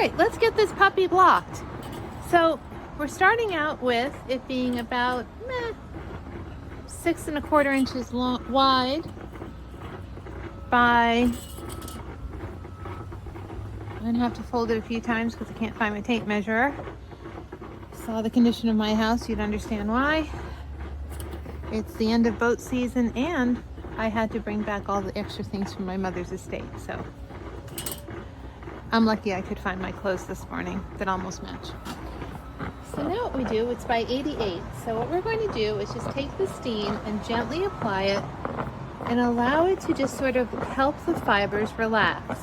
right, let's get this puppy blocked. So we're starting out with it being about 6¼ inches wide by, I'm gonna have to fold it a few times because I can't find my tape measure. Saw the condition of my house, you'd understand why. It's the end of boat season and I had to bring back all the extra things from my mother's estate, so I'm lucky I could find my clothes this morning that almost match. So now what we do, it's by 88. So what we're going to do is just take the steam and gently apply it and allow it to just sort of help the fibers relax.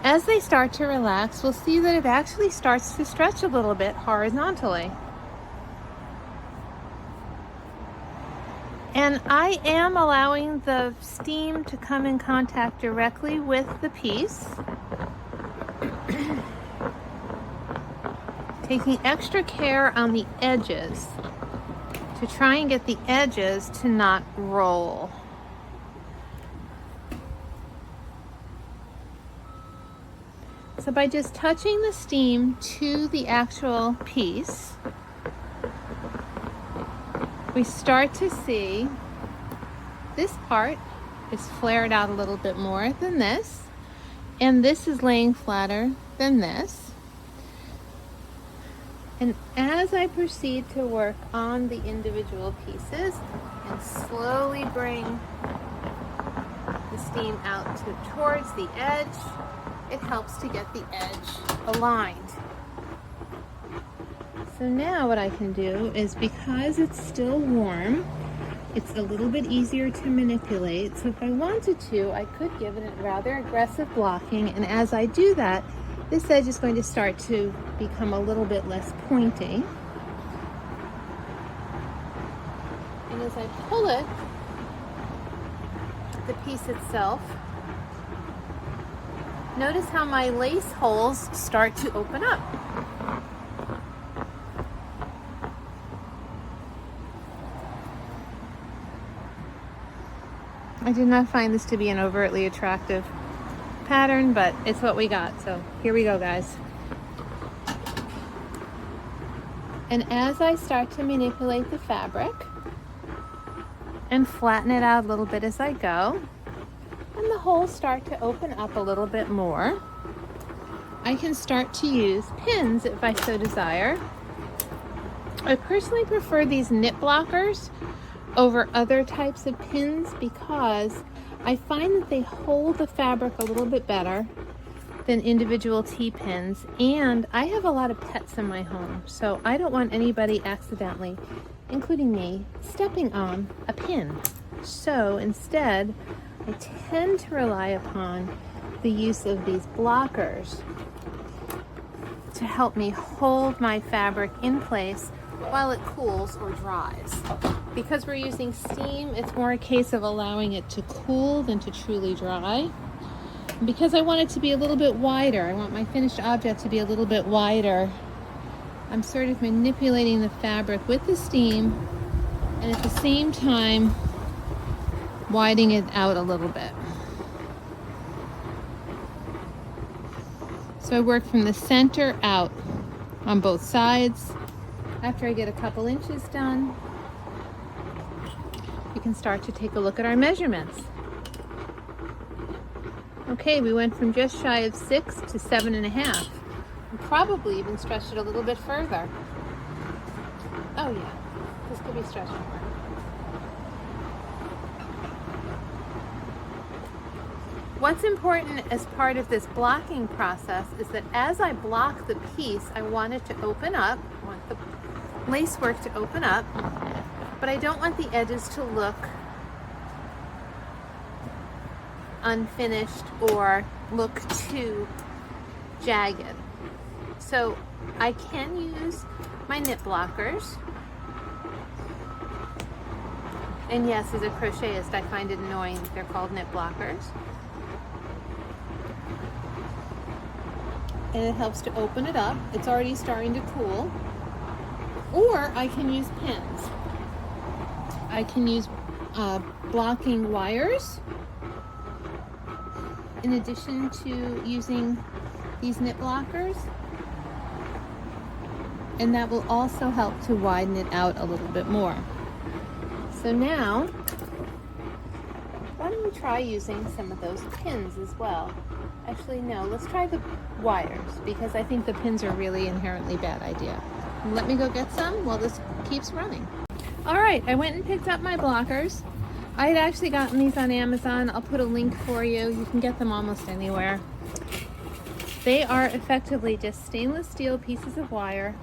As they start to relax, we'll see that it actually starts to stretch a little bit horizontally. And I am allowing the steam to come in contact directly with the piece, taking extra care on the edges to try and get the edges to not roll. So by just touching the steam to the actual piece, we start to see this part is flared out a little bit more than this, and this is laying flatter than this. And as I proceed to work on the individual pieces and slowly bring the steam out towards the edge, it helps to get the edge aligned. So now what I can do is, because it's still warm, it's a little bit easier to manipulate. So if I wanted to, I could give it a rather aggressive blocking, and as I do that, this edge is going to start to become a little bit less pointy. And as I pull it, the piece itself, notice how my lace holes start to open up. I did not find this to be an overtly attractive pattern, but it's what we got. So here we go, guys. And as I start to manipulate the fabric and flatten it out a little bit as I go, and the holes start to open up a little bit more, I can start to use pins if I so desire. I personally prefer these knit blockers over other types of pins because I find that they hold the fabric a little bit better than individual T-pins, and I have a lot of pets in my home, so I don't want anybody accidentally, including me, stepping on a pin. So instead, I tend to rely upon the use of these blockers to help me hold my fabric in place while it cools or dries. Because we're using steam, it's more a case of allowing it to cool than to truly dry. And because I want it to be a little bit wider, I want my finished object to be a little bit wider, I'm sort of manipulating the fabric with the steam and at the same time widening it out a little bit. So I work from the center out on both sides. After I get a couple inches done, we can start to take a look at our measurements. Okay, we went from just shy of 6 to 7.5. And probably even stretched it a little bit further. Oh yeah, this could be stretched more. What's important as part of this blocking process is that as I block the piece, I want it to open up, I want the lace work to open up, but I don't want the edges to look unfinished or look too jagged. So I can use my knit blockers. And yes, as a crochetist, I find it annoying that they're called knit blockers. And it helps to open it up. It's already starting to cool. Or I can use pins. I can use blocking wires in addition to using these knit blockers. And that will also help to widen it out a little bit more. So now, why don't we try using some of those pins as well? Actually, no, let's try the wires, because I think the pins are really inherently bad idea. Let me go get some while this keeps running. All right, I went and picked up my blockers. I had actually gotten these on Amazon. I'll put a link for you. You can get them almost anywhere. They are effectively just stainless steel pieces of wire.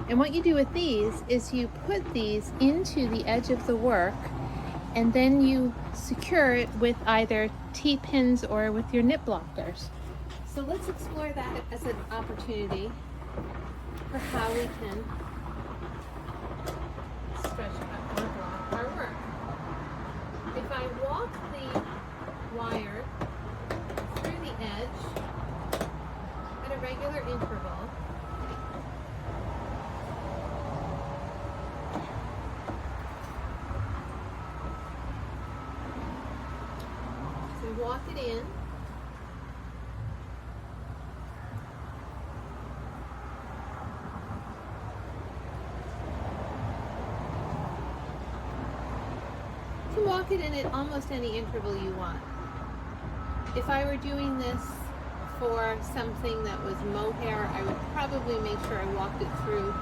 And what you do with these is you put these into the edge of the work, and then you secure it with either T-pins or with your knit blockers. So let's explore that as an opportunity for how we can stretch out or block our work. If I walk the wire through the edge at a regular interval, so walk it in, you can walk it in at almost any interval you want. If I were doing this for something that was mohair, I would probably make sure I walked it through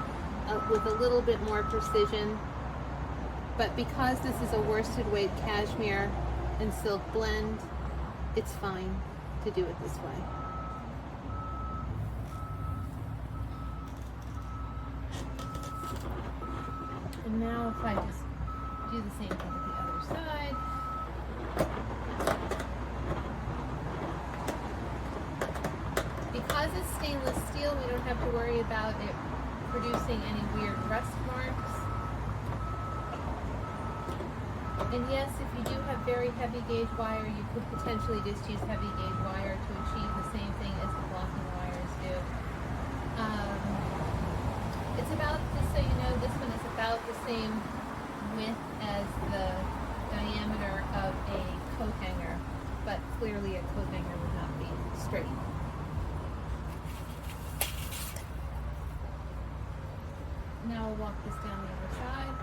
with a little bit more precision. But because this is a worsted weight cashmere and silk blend, it's fine to do it this way. And now if I just do the same thing with the other side. Because it's stainless steel, we don't have to worry about it producing any weird rust marks. And yes, if you do have very heavy gauge wire, you could potentially just use heavy gauge wire to achieve the same thing as the blocking wires do. It's about, just so you know, this one is about the same width as the diameter of a coat hanger, but clearly a coat hanger would not be straight. Now we'll walk this down the other side.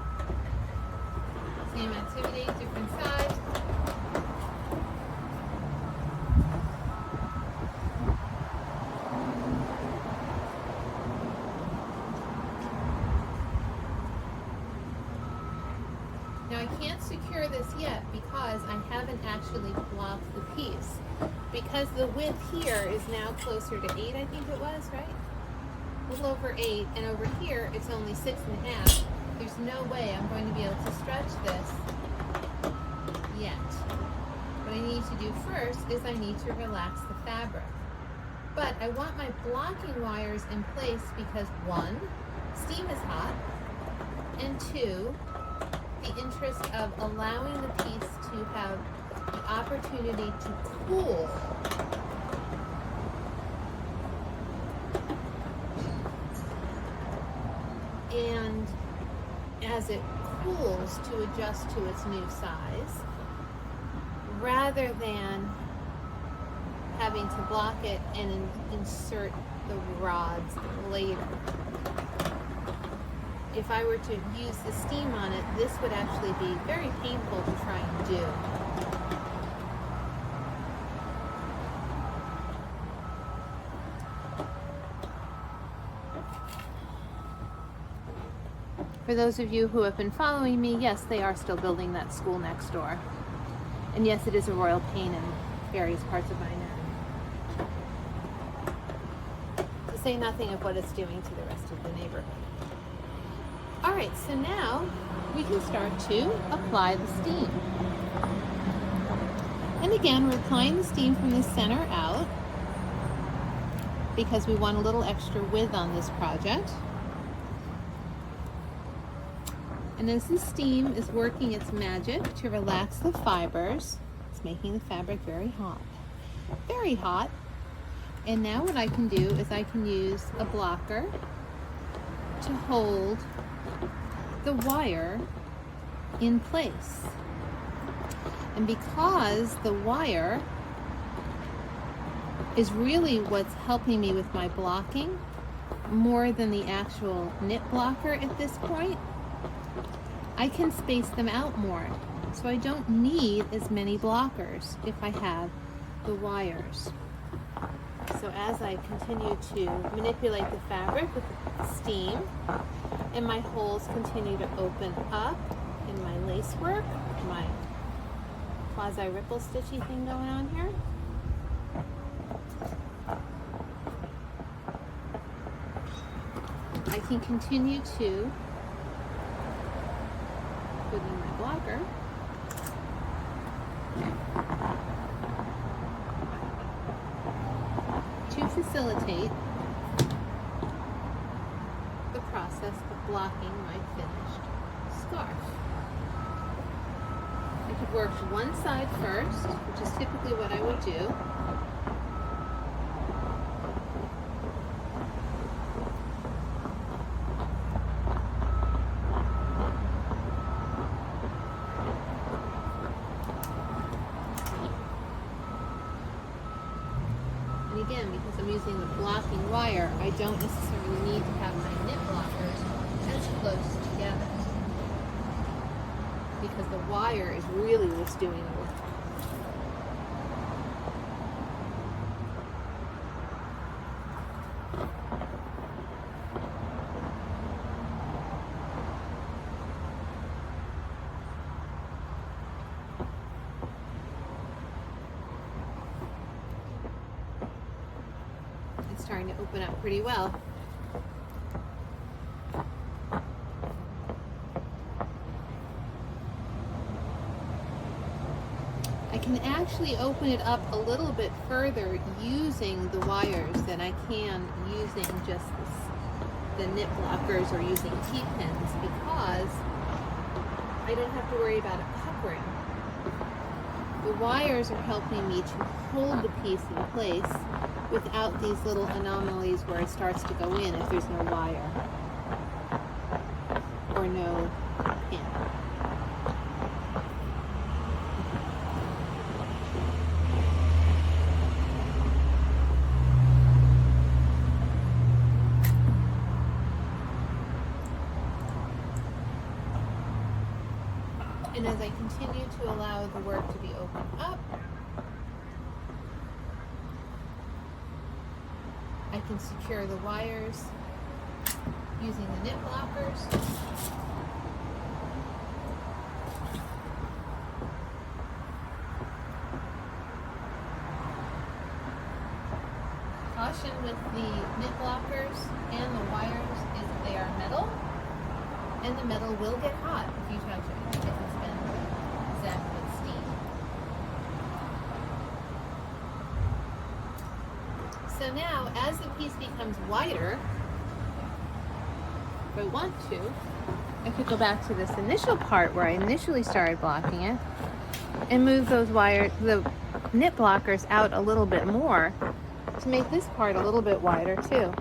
Same activity, different side. Now I can't secure this yet because I haven't actually blocked the piece. Because the width here is now closer to 8, I think it was, right? A little over 8, and over here it's only 6.5. There's no way I'm going to be able to stretch this yet. What I need to do first is I need to relax the fabric. But I want my blocking wires in place because 1, steam is hot, and 2, the interest of allowing the piece to have the opportunity to cool. And as it cools, to adjust to its new size, rather than having to block it and insert the rods later. If I were to use the steam on it, this would actually be very painful to try and do. For those of you who have been following me, yes, they are still building that school next door. And yes, it is a royal pain in various parts of my neck. To say nothing of what it's doing to the rest of the neighborhood. All right, so now we can start to apply the steam. And again, we're applying the steam from the center out because we want a little extra width on this project. And as the steam is working its magic to relax the fibers, it's making the fabric very hot. Very hot. And now what I can do is I can use a blocker to hold the wire in place. And because the wire is really what's helping me with my blocking more than the actual knit blocker at this point. I can space them out more, so I don't need as many blockers if I have the wires. So as I continue to manipulate the fabric with the steam, and my holes continue to open up in my lace work, my quasi ripple stitchy thing going on here, I can continue to put in my blocker. To facilitate the process of blocking my finished scarf. I could work one side first, which is typically what I would do. And again, because I'm using the blocking wire, I don't necessarily need to have my knit blockers as close together, because the wire is really what's doing the work. It's starting to open up pretty well. I can actually open it up a little bit further using the wires than I can using just the knit blockers or using T-pins, because I don't have to worry about it puckering. The wires are helping me to hold the piece in place without these little anomalies where it starts to go in if there's no wire or no pin. And as I continue to allow the work to be opened up, I can secure the wires using the knit blockers. Caution with the knit blockers and the wires is that they are metal, and the metal will get hot if you touch it, if it's been zapped with steam. So now, as the piece becomes wider, if I want to, I could go back to this initial part where I initially started blocking it and move those wires, the knit blockers, out a little bit more to make this part a little bit wider too.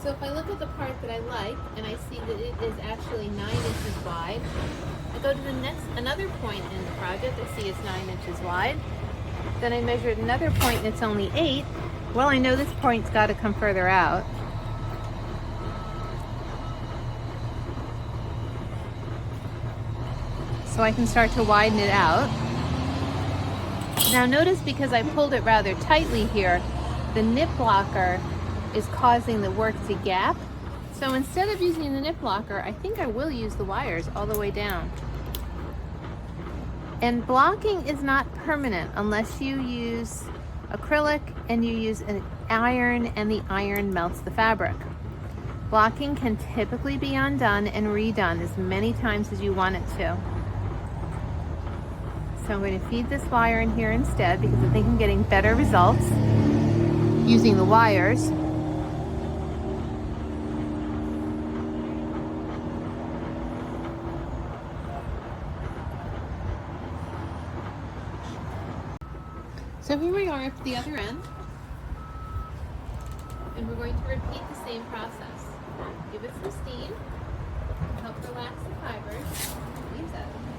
So if I look at the part that I like and I see that it is actually 9 inches wide, I go to the next, another point in the project, I see it's 9 inches wide. Then I measured another point and it's only 8. Well, I know this point's got to come further out. So I can start to widen it out. Now notice, because I pulled it rather tightly here, the knit blocker is causing the work to gap. So instead of using the knit blocker, I think I will use the wires all the way down. And blocking is not permanent unless you use acrylic and you use an iron and the iron melts the fabric. Blocking can typically be undone and redone as many times as you want it to. So I'm going to feed this wire in here instead because I think I'm getting better results using the wires. So here we are at the other end, and we're going to repeat the same process. Give it some steam, help relax the fibers. Leave that okay.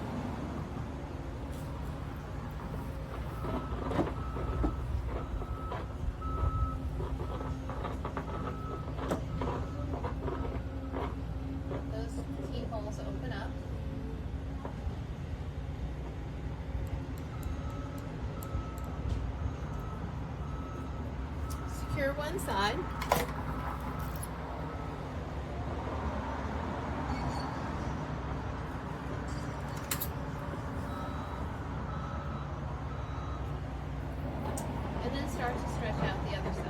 Those keyholes open up. Secure one side. And then start to stretch out the other side.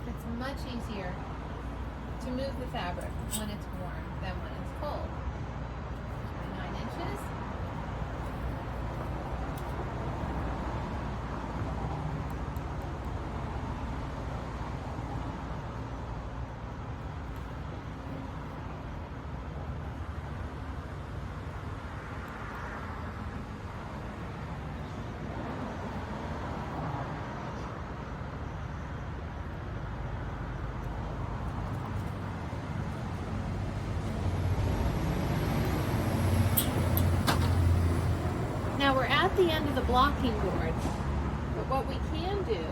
It's much easier to move the fabric when it's warm than when it's cold. 9 inches. Now we're at the end of the blocking board, but what we can do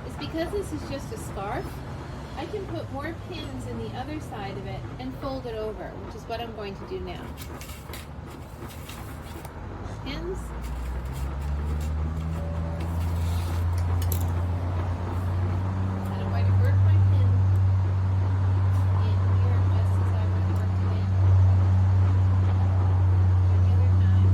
is, because this is just a scarf, I can put more pins in the other side of it and fold it over, which is what I'm going to do now. Pins. And I'm going to work my pin in here just as I would work it in any other time.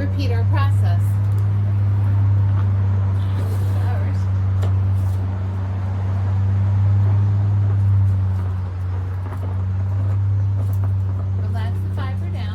repeat our process. Relax the fiber down.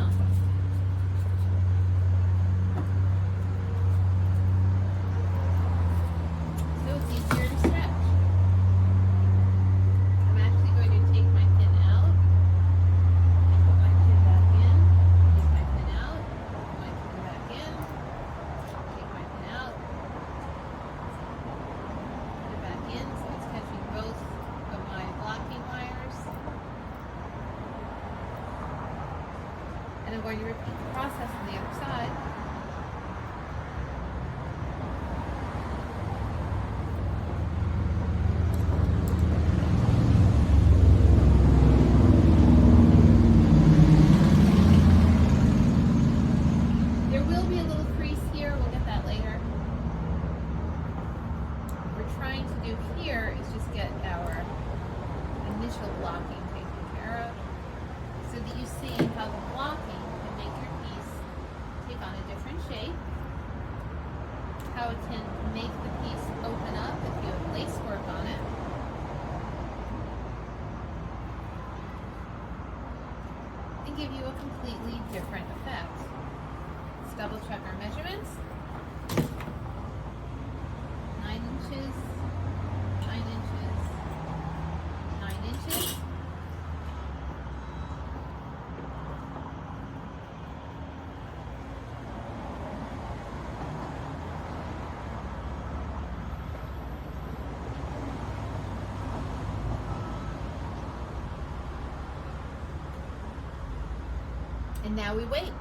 going to repeat the process on the other side. There will be a little crease here. We'll get that later. What we're trying to do here is just get our initial blocking taken care of so that you see how the blocking can make your piece take on a different shape, how it can make the piece open up if you have lace work on it, and give you a completely different effect. Let's double check our measurements. 9 inches, 9 inches, 9 inches. And now we wait.